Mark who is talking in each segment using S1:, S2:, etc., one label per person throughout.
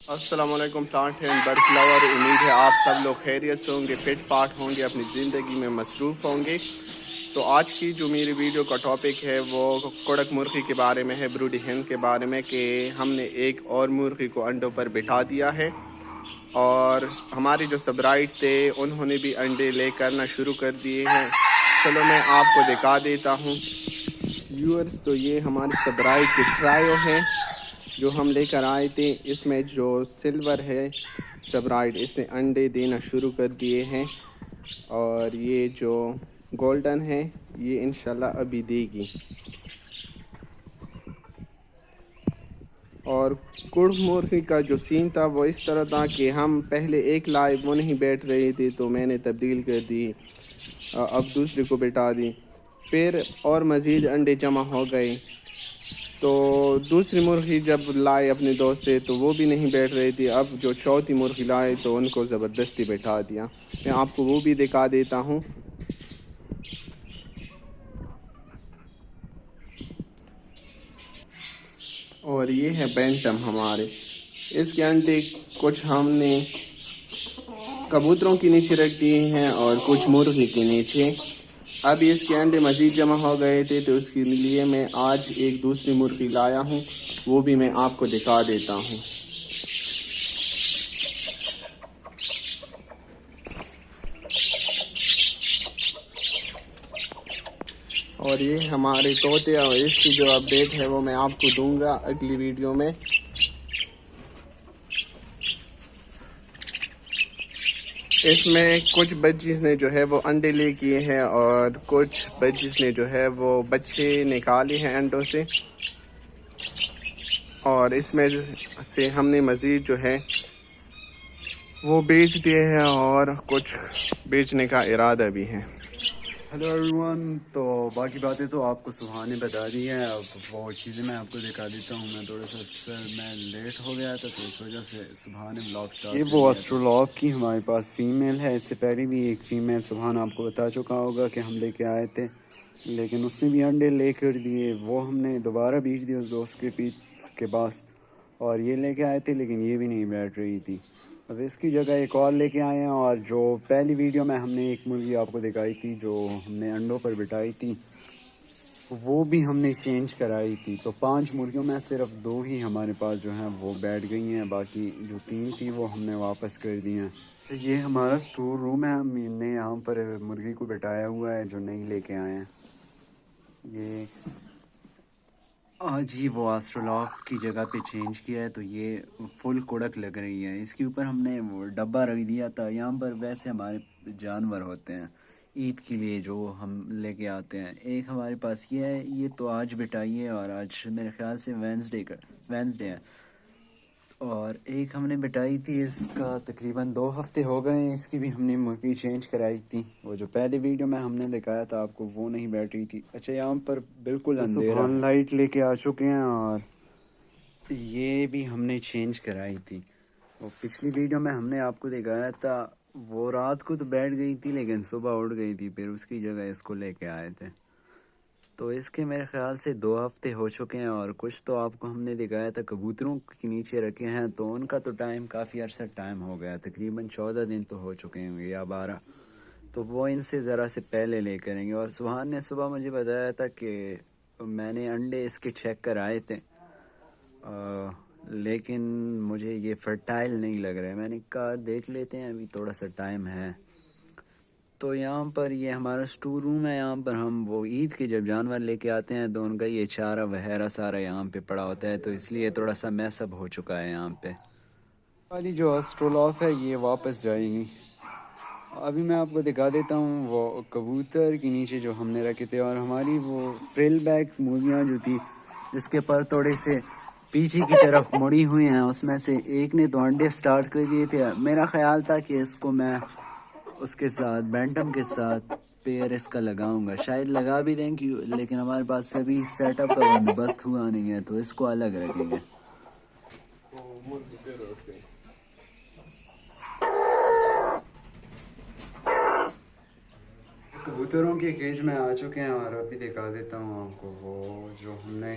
S1: अस्सलाम वालेकुम plant and birds lover. उम्मीद है आप सब लोग खैरियत से होंगे, फिट फाट होंगे, अपनी ज़िंदगी में मसरूफ़ होंगे। तो आज की जो मेरी वीडियो का टॉपिक है वो कड़क मुर्गी के बारे में है, ब्रूडी हिंद के बारे में, कि हमने एक और मुर्गी को अंडों पर बिठा दिया है और हमारे जो सब्सक्राइबर थे उन्होंने भी अंडे ले करना शुरू कर दिए हैं। चलो मैं आपको दिखा देता हूँ व्यूअर्स। तो ये हमारे सब्सक्राइबर के ट्रायो हैं जो हम लेकर आए थे। इसमें जो सिल्वर है सब्राइड, इसने अंडे देना शुरू कर दिए हैं और ये जो गोल्डन है ये इंशाल्लाह अभी देगी। और कुड़ मुर्गी का जो सीन था वो इस तरह था कि हम पहले एक लाइव वो नहीं बैठ रही थी तो मैंने तब्दील कर दी, अब दूसरे को बिठा दी, फिर और मज़ीद अंडे जमा हो गए। तो दूसरी मुर्गी जब लाए अपने दोस्त से तो वो भी नहीं बैठ रही थी। अब जो चौथी मुर्गी लाए तो उनको ज़बरदस्ती बैठा दिया। मैं आपको वो भी दिखा देता हूँ। और ये है बैंटम हमारे। इसके अंडे कुछ हमने कबूतरों के नीचे रख दिए हैं और कुछ मुर्गी के नीचे। अब इसके अंडे मज़ीद जमा हो गए थे तो उसके लिए मैं आज एक दूसरी मुर्गी लाया हूँ, वो भी मैं आपको दिखा देता हूँ। और ये हमारे तोते, और इसकी जो अपडेट है वो मैं आपको दूंगा अगली वीडियो में। इसमें कुछ बच्चीज़ ने जो है वो अंडे ले किए हैं और कुछ बच्चीज़ ने जो है वो बच्चे निकाले हैं अंडों से, और इसमें से हमने मज़ीद जो है वो बेच दिए हैं और कुछ बेचने का इरादा भी है।
S2: Hello everyone. तो बाकी बातें तो आपको सुबहान ने बता दी हैं। अब वो चीज़ें मैं आपको दिखा देता हूँ। मैं थोड़ा सा मैं लेट हो गया था तो इस वजह से सुबहान ने व्लॉग स्टार्ट
S1: ये
S2: कर
S1: वो
S2: दिया
S1: एस्ट्रोलॉग
S2: की हमारे पास फ़ीमेल है। इससे पहले भी एक फ़ीमेल सुबहान आपको बता चुका होगा कि हम लेके आए थे, लेकिन उसने भी अंडे ले कर दिए। वो हमने दोबारा बेच दिए उस दोस्त के पास, और ये लेके आए थे लेकिन ये भी नहीं बैठ रही थी। अब इसकी जगह एक और लेके आए हैं। और जो पहली वीडियो में हमने एक मुर्गी आपको दिखाई थी जो हमने अंडों पर बिठाई थी, वो भी हमने चेंज कराई थी। तो 5 मुर्गियों में सिर्फ 2 ही हमारे पास जो हैं वो बैठ गई हैं, बाकी जो 3 थी वो हमने वापस कर दी हैं। तो ये हमारा स्टोर रूम है। हमने यहाँ पर मुर्गी को बिठाया हुआ है जो नहीं लेके आए हैं। ये आज ही वो एस्ट्रोलॉग की जगह पे चेंज किया है तो ये फुल कड़क लग रही है। इसके ऊपर हमने वो डब्बा रख दिया था। यहाँ पर वैसे हमारे जानवर होते हैं ईद के लिए जो हम लेके आते हैं। एक हमारे पास ये है, ये तो आज बिठाई है और आज मेरे ख्याल से वेंसडे है। और एक हमने बिठाई थी, इसका तकरीबन 2 हफ्ते हो गए हैं। इसकी भी हमने मुर्गी चेंज कराई थी। वो जो पहले वीडियो में हमने दिखाया था आपको वो नहीं बैठ रही थी। अच्छा, यहाँ पर बिल्कुल अंधेरा है। लाइट लेके आ चुके हैं और ये भी हमने चेंज कराई थी। वो पिछली वीडियो में हमने आपको दिखाया था, वो रात को तो बैठ गई थी लेकिन सुबह उठ गई थी, फिर उसकी जगह इसको लेके आए थे। तो इसके मेरे ख्याल से 2 हफ्ते हो चुके हैं। और कुछ तो आपको हमने दिखाया था कबूतरों के नीचे रखे हैं, तो उनका तो टाइम काफ़ी अर्सा टाइम हो गया, तकरीबन 14 दिन तो हो चुके होंगे या 12। तो वो इनसे ज़रा से पहले ले करेंगे। और सुबहान ने सुबह मुझे बताया था कि मैंने अंडे इसके चेक कराए थे, लेकिन मुझे ये फर्टाइल नहीं लग रहा है। मैंने कहा देख लेते हैं, अभी थोड़ा सा टाइम है। तो यहाँ पर ये हमारा स्टोर रूम है। यहाँ पर हम वो ईद के जब जानवर लेके आते हैं तो उनका ये चारा वगैरह सारा यहाँ पे पड़ा होता है, तो इसलिए थोड़ा सा मैसअप हो चुका है यहाँ पे। वाली जो एस्ट्रोलॉफ है ये वापस जाएगी। अभी मैं आपको दिखा देता हूँ वो कबूतर के नीचे जो हमने रखे थे, और हमारी वो फ्रिल बैक मुर्गियाँ जो थी जिसके पर थोड़े से पीछे की तरफ मुड़ी हुई हैं, उसमें से एक ने तो अंडे स्टार्ट कर दिए थे। मेरा ख्याल था कि इसको मैं उसके साथ बैंटम के साथ पेयर इसका लगाऊंगा, शायद लगा भी दें कि, लेकिन हमारे पास अभी सेटअप का बंदोबस्त हुआ नहीं है तो इसको अलग रखेंगे। कबूतरों के केज में आ चुके हैं और अभी दिखा देता हूँ आपको वो जो हमने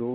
S2: 2